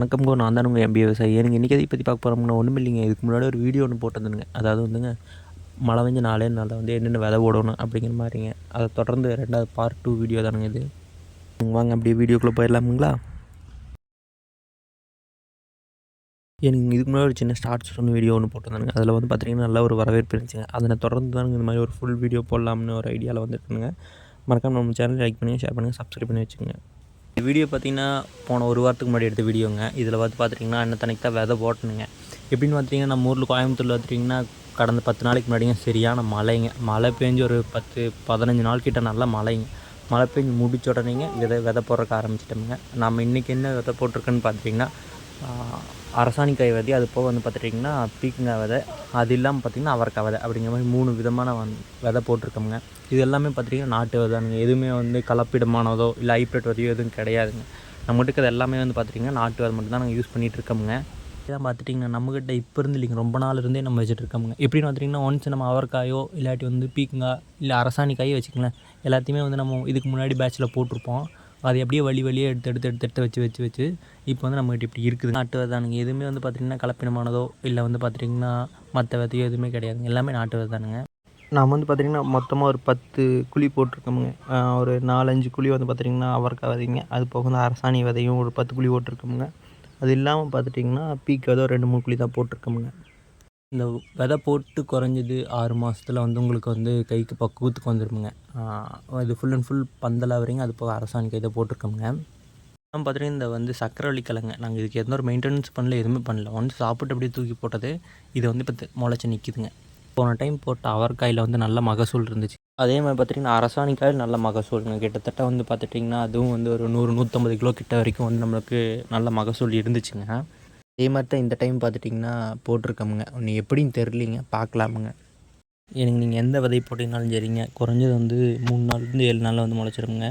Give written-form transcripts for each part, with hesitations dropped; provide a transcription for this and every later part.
வணக்கம் கோ, நான் தான் உங்கள் எம்பி விவசாயி. எனக்கு இன்றைக்கி எதை பற்றி பார்க்க போகிறோம்னா ஒன்றும் இல்லைங்க. இதுக்கு முன்னாடி ஒரு வீடியோ ஒன்று போட்டிருந்தேங்க. அதாவது வந்துங்க, மழை பெஞ்ச நாளே நாளில் வந்து என்னென்ன விதை போடணும் அப்படிங்கிற மாதிரிங்க. அதை தொடர்ந்து 2வது பார்ட் 2 வீடியோ தானுங்க இது. வாங்க அப்படியே வீடியோக்குள்ளே போயிடலாமுங்களா? எனக்கு இதுக்கு முன்னாடி ஒரு சின்ன ஷார்ட்ஸ் ஒன்று வீடியோ ஒன்று போட்டிருந்தானுங்க. அதில் வந்து பார்த்திங்கன்னா நல்ல ஒரு வரவேற்பு இருந்துச்சுங்க. அதனை தொடர்ந்து தானுங்க இந்த மாதிரி ஒரு ஃபுல் வீடியோ போடலாம்னு ஒரு ஐடியாவில் வந்துருக்குங்க. மறக்காம நம்ம சேனல் லைக் பண்ணி ஷேர் பண்ணுங்கள், சப்ஸ்கிரைப் பண்ணி வச்சுக்கோங்க. இந்த வீடியோ பார்த்திங்கன்னா போன ஒரு வாரத்துக்கு முன்னாடி எடுத்த வீடியோங்க. இதில் வந்து பார்த்திங்கன்னா அன்னத்தன்னைக்கு தான் விதை போட்டணுங்க. எப்படின்னு பார்த்திங்கன்னா நம்ம ஊரில் கோயம்புத்தூரில் பார்த்திங்கன்னா கடந்த 10 நாளைக்கு முன்னாடிங்க சரியான மழைங்க. மழை பெஞ்சு ஒரு 10-15 நாள் கிட்ட நல்லா மழைங்க. மழை பெஞ்சு முடிச்ச உடனேங்க விதை போடுறக்க ஆரம்பிச்சிட்டோமுங்க. நம்ம இன்றைக்கி என்ன விதை போட்டிருக்குன்னு பார்த்திங்கன்னா அரசாணிக்காய் விதை, அது போக வந்து பார்த்துட்டிங்கன்னா பீக்கங்காய் விதை, அது இல்லாமல் பார்த்திங்கன்னா அவரைக்காய் விதை அப்படிங்கிற மாதிரி 3 விதமான விதை போட்டிருக்கோமுங்க. இது எல்லாமே பார்த்திங்கன்னா நாட்டு விதைங்க. எதுவுமே வந்து கலப்பிடமானதோ இல்லை ஹைப்ரிட் விதையோ எதுவும் கிடையாதுங்க. நம்மகிட்ட அது எல்லாமே வந்து பார்த்திங்கன்னா நாட்டு விதை மட்டும் தான் நாங்கள் யூஸ் பண்ணிகிட்ருக்கோமுங்க. இதான் பார்த்துட்டிங்கன்னா நம்மக்கிட்ட இப்போ இருந்து இல்லைங்க, ரொம்ப நாள் இருந்தே நம்ம வச்சுட்ருக்கோமுங்க. எப்படின்னு பார்த்திங்கன்னா ஒன்ஸ் நம்ம அவரைக்காயோ இல்லாட்டி வந்து பீக்கங்காய் இல்லை அரசாணிக்காயோ வச்சுக்கலாம், எல்லாத்தையுமே வந்து நம்ம இதுக்கு முன்னாடி பேட்சில் போட்டிருப்போம். அது அப்படியே வழியே எடுத்து வச்சு இப்போ வந்து நம்மகிட்ட இப்படி இருக்குது. நாட்டு விதைதானுங்க. எதுவுமே வந்து பார்த்திங்கன்னா கலப்பினமானதோ இல்லை வந்து பார்த்திங்கன்னா மற்ற விதையோ எதுவுமே கிடையாதுங்க. எல்லாமே நாட்டு விதைதானுங்க. நாம் வந்து பார்த்திங்கன்னா மொத்தமாக ஒரு 10 குழி போட்டிருக்கோமுங்க. ஒரு 4-5 குழி வந்து பார்த்திங்கன்னா அவரைக்காய் விதைங்க. அது போக வந்து அரசாணி விதையும் ஒரு 10 குழி போட்டிருக்கோமுங்க. அது இல்லாமல் பார்த்துட்டிங்கன்னா பீக் விதை 2-3 குழி தான் போட்டிருக்கோமுங்க. இந்த விதை போட்டு குறைஞ்சது 6 மாதத்தில் வந்து உங்களுக்கு வந்து கைக்கு பக்குவத்துக்கு வந்துடுமுங்க. இது ஃபுல் அண்ட் ஃபுல் பந்தலாக வரைங்க. அது போக அரசாணிக்காய் இதை போட்டிருக்கோமுங்க. பார்த்திங்கன்னா இந்த வந்து சக்கரவள்ளி கிழங்கு நாங்கள் இதுக்கு எந்த ஒரு மெயின்டெனன்ஸ் பண்ணல, எதுவுமே பண்ணல. ஒன்ஸ் சாப்பிட்டு அப்படியே தூக்கி போட்டது. இது வந்து இப்போ முளைச்சி நிற்கிதுங்க. போன டைம் போட்ட அவரைக்காயில் வந்து நல்ல மகசூல் இருந்துச்சு. அதே மாதிரி பார்த்திங்கன்னா அரசாணிக்காயில் நல்ல மகசூலுங்க. கிட்டத்தட்ட வந்து பார்த்துட்டிங்கன்னா அதுவும் வந்து ஒரு 100-150 கிலோ கிட்ட வரைக்கும் வந்து நம்மளுக்கு நல்ல மகசூல் இருந்துச்சுங்க. அதே மாதிரி தான் இந்த டைம் பார்த்துட்டிங்கன்னா போட்டிருக்கோமுங்க. ஒன்று எப்படின்னு தெரிலிங்க, பார்க்கலாமுங்க. எனக்கு நீங்கள் எந்த விதை போட்டிங்கனாலும் சரிங்க, குறைஞ்சது வந்து 3 நாள்லேருந்து 7 நாளில் வந்து முளைச்சிருமுங்க.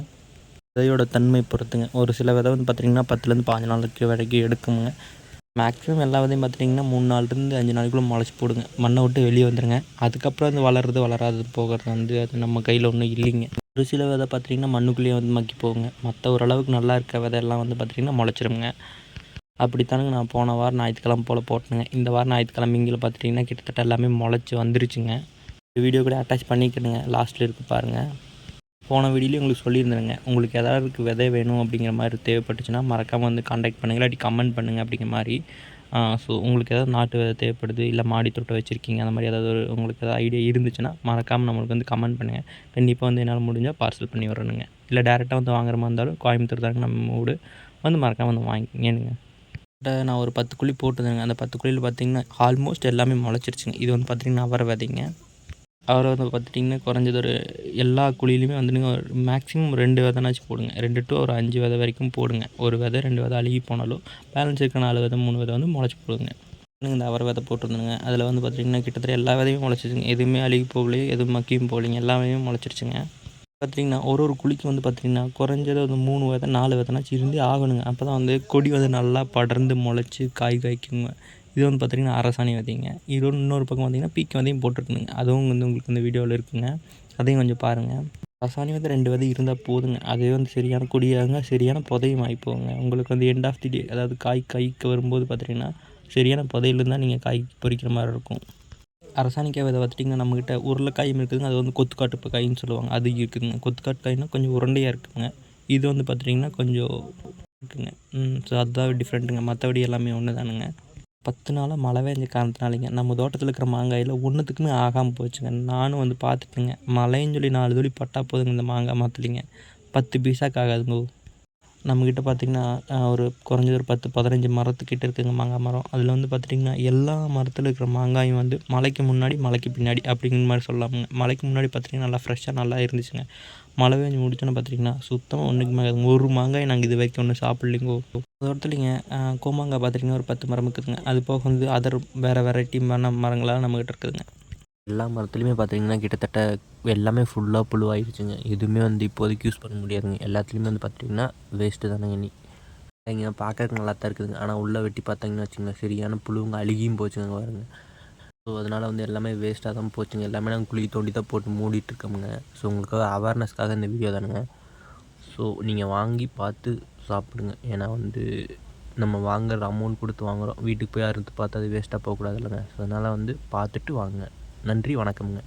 விதையோட தன்மை பொறுத்துங்க. ஒரு சில விதை வந்து பார்த்திங்கன்னா 10-15 நாளுக்கு வரைக்கும் எடுக்குமுங்க. மேக்ஸிமம் எல்லா விதையும் பார்த்துட்டிங்கன்னா 3 நாள்லேருந்து 5 நாளைக்குள்ளே முளைச்சி போடுங்க. மண்ணை விட்டு வெளியே வந்துடுங்க. அதுக்கப்புறம் வந்து வளர்றது வளராது போகிறது வந்து அது நம்ம கையில் ஒன்றும் இல்லைங்க. ஒரு சில விதை பார்த்திங்கன்னா மண்ணுக்குள்ளேயே வந்து மக்கி போகுங்க. மற்ற ஓரளவுக்கு நல்லா இருக்க விதையெல்லாம் வந்து பார்த்திங்கன்னா முளைச்சிருமுங்க. அப்படித்தானுங்க நான் போன வாரம் ஞாயிற்றுக்கிழமை போல் போட்டேனுங்க. இந்த வாரம் ஞாயிற்றுக்கிழமைங்களை பார்த்துட்டிங்கன்னா கிட்டத்தட்ட எல்லாமே முளைச்சி வந்துருச்சுங்க. வீடியோ கூட அட்டாச் பண்ணிக்கணுங்க, லாஸ்ட்டில் இருக்குது பாருங்கள். போன வீடியோலேயே உங்களுக்கு சொல்லியிருந்தேங்க, உங்களுக்கு எதாவது விதை வேணும் அப்படிங்கிற மாதிரி தேவைப்பட்டுச்சுன்னா மறக்காமல் வந்து காண்டாக்ட் பண்ணுங்கள், இல்லாட்டி கமெண்ட் பண்ணுங்கள் அப்படிங்கிற மாதிரி. ஸோ உங்களுக்கு எதாவது நாட்டு விதை தேவைப்படுது, இல்லை மாடி தோட்டம் வச்சுருக்கீங்க, அந்த மாதிரி ஏதாவது உங்களுக்கு எதாவது ஐடியா இருந்துச்சுன்னா மறக்காமல் நம்மளுக்கு வந்து கமெண்ட் பண்ணுங்கள். கண்டிப்பாக வந்து என்னால் முடிஞ்சால் பார்சல் பண்ணி வரணுங்க. இல்லை டேரெக்டாக வந்து வாங்குற மாதிரி இருந்தாலும் கோயம்புத்தூர் தாங்க நம்ம வீடு, வந்து மறக்காமல் வந்து வாங்கிக்கங்க. நான் ஒரு 10 குழி போட்டுருந்தேங்க. அந்த 10 குழியில் பார்த்திங்கன்னா ஆல்மோஸ்ட் எல்லாமே முளைச்சிருச்சுங்க. இது வந்து பார்த்திங்கன்னா அவரை விதைங்க. அவரை வந்து பார்த்துட்டிங்கன்னா குறைஞ்சது ஒரு எல்லா குழியிலையுமே வந்து நீங்கள் மேக்ஸிமம் 2 விதைனாச்சும் போடுங்க. 2 to ஒரு 5 விதை வரைக்கும் போடுங்க. ஒரு விதை 2 விதை அழுகி போனாலும் பேலன்ஸ் இருக்க 4 விதை 3 விதை வந்து முளைச்சி போடுங்க. இந்த அவரை விதை போட்டிருந்தேங்க. அதில் வந்து பார்த்திங்கன்னா கிட்டத்தட்ட எல்லா விதையும் முளைச்சிருச்சுங்க. எதுவுமே அழுகி போகலையே, எதுவும் மக்கியும் போகலைங்க, எல்லாமே முளைச்சிருச்சுங்க. பார்த்திங்கன்னா ஒரு குழிக்கு வந்து பார்த்திங்கன்னா குறைஞ்சது ஒரு 3 விதை 4 விதைனாச்சும் இருந்தே ஆகணுங்க. அப்போ தான் வந்து கொடி வந்து நல்லா படர்ந்து முளைச்சி காய்க்குங்க. இது வந்து பார்த்திங்கன்னா அரசாணி விதைங்க. இது இன்னொரு பக்கம் பார்த்திங்கன்னா பீக்க விதையும் போட்டிருக்குங்க. அதுவும் வந்து உங்களுக்கு இந்த வீடியோவில் இருக்குங்க. அதையும் கொஞ்சம் பாருங்கள். அரசாணி விதை 2 விதை இருந்தால் போதுங்க. அதே வந்து சரியான கொடியாகுங்க, சரியான புதையும் ஆகிப்போங்க. உங்களுக்கு வந்து எண்ட் ஆஃப் தி டே, அதாவது காய்க்கு வரும்போது பார்த்திங்கன்னா சரியான புதையில தான் நீங்கள் காய் பறிக்கிற மாதிரி இருக்கும். அரசாணிக்காய் விதை பார்த்துட்டிங்கன்னா நம்மக்கிட்ட உருளைக்காயும் இருக்குதுங்க. அது வந்து கொத்துக்காட்டு காயின்னு சொல்லுவாங்க, அது இருக்குதுங்க. கொத்துக்காட்டு காய்னா கொஞ்சம் உருண்டையாக இருக்குதுங்க. இது வந்து பார்த்திங்கன்னா கொஞ்சம் இருக்குங்க. ஸோ அதுதான் டிஃப்ரெண்ட்டுங்க. மற்றபடி எல்லாமே ஒன்று தானுங்க. 10 நாளாக மழை பெஞ்ச காரணத்தினாலேங்க நம்ம தோட்டத்தில் இருக்கிற மாங்காயில் ஒன்றுத்துக்குமே ஆகாமல் போச்சுங்க. நானும் வந்து பார்த்துட்டுங்க, மழைன்னு சொல்லி 4 துளி பட்டா போதுங்க இந்த மாங்காய் மரத்துலிங்க 10 பைசாக்கு ஆகாதுங்க. நம்மக்கிட்ட பார்த்திங்கன்னா ஒரு குறைஞ்சது ஒரு 10-15 மரத்துக்கிட்ட இருக்குதுங்க மாங்காய் மரம். அதில் வந்து பார்த்துட்டிங்கன்னா எல்லா மரத்தில் இருக்கிற மாங்காயும் வந்து மழைக்கு முன்னாடி மழைக்கு பின்னாடி அப்படிங்கிற மாதிரி சொல்லலாமுங்க. மழைக்கு முன்னாடி பார்த்திங்கன்னா நல்லா ஃப்ரெஷ்ஷாக நல்லா இருந்துச்சுங்க. மழை பெஞ்சு முடிச்சோன்னு பார்த்திங்கன்னா சுத்தமாக ஒன்றுக்குமே ஆகாதுங்க. ஒரு மாங்காய் நாங்கள் இது வரைக்கும் ஒன்றும் சாப்பிட்லிங்கோ. தோட்டத்துலிங்க கோமாங்காய் பார்த்திங்கன்னா ஒரு 10 மரம் இருக்குதுங்க. அது போக வந்து அதர் வேறு வெரைட்டி மரங்களாக நம்மக்கிட்ட இருக்குதுங்க. எல்லா மரத்துலையுமே பார்த்திங்கன்னா கிட்டத்தட்ட எல்லாமே ஃபுல்லாக புழுவாயிருச்சுங்க. எதுவுமே வந்து இப்போதைக்கு யூஸ் பண்ண முடியாதுங்க. எல்லாத்துலேயுமே வந்து பார்த்திங்கன்னா வேஸ்ட்டு தானேங்க. இங்கே பார்க்கறதுக்கு நல்லா தான் இருக்குதுங்க. ஆனால் உள்ளே வெட்டி பார்த்தாங்கன்னு வச்சுங்க சரியான புழுவுங்க, அழுகியும் போச்சுங்க பாருங்க. ஸோ அதனால் வந்து எல்லாமே வேஸ்ட்டாக தான் போச்சுங்க. எல்லாமே நாங்கள் குழி தோண்டி தான் போட்டு மூடிட்டுருக்கோமுங்க. ஸோ உங்களுக்கு அவேர்னஸ்க்காக இந்த வீடியோ தானுங்க. ஸோ நீங்கள் வாங்கி பார்த்து சாப்பிடுங்க. ஏன்னா வந்து நம்ம வாங்குற அமௌண்ட் கொடுத்து வாங்குகிறோம், வீட்டுக்கு போய் அறுத்து பார்த்தா அது வேஸ்ட்டாக போகக்கூடாது இல்லைங்க. ஸோ அதனால் வந்து பார்த்துட்டு வாங்குங்க. நன்றி, வணக்கம்ங்க.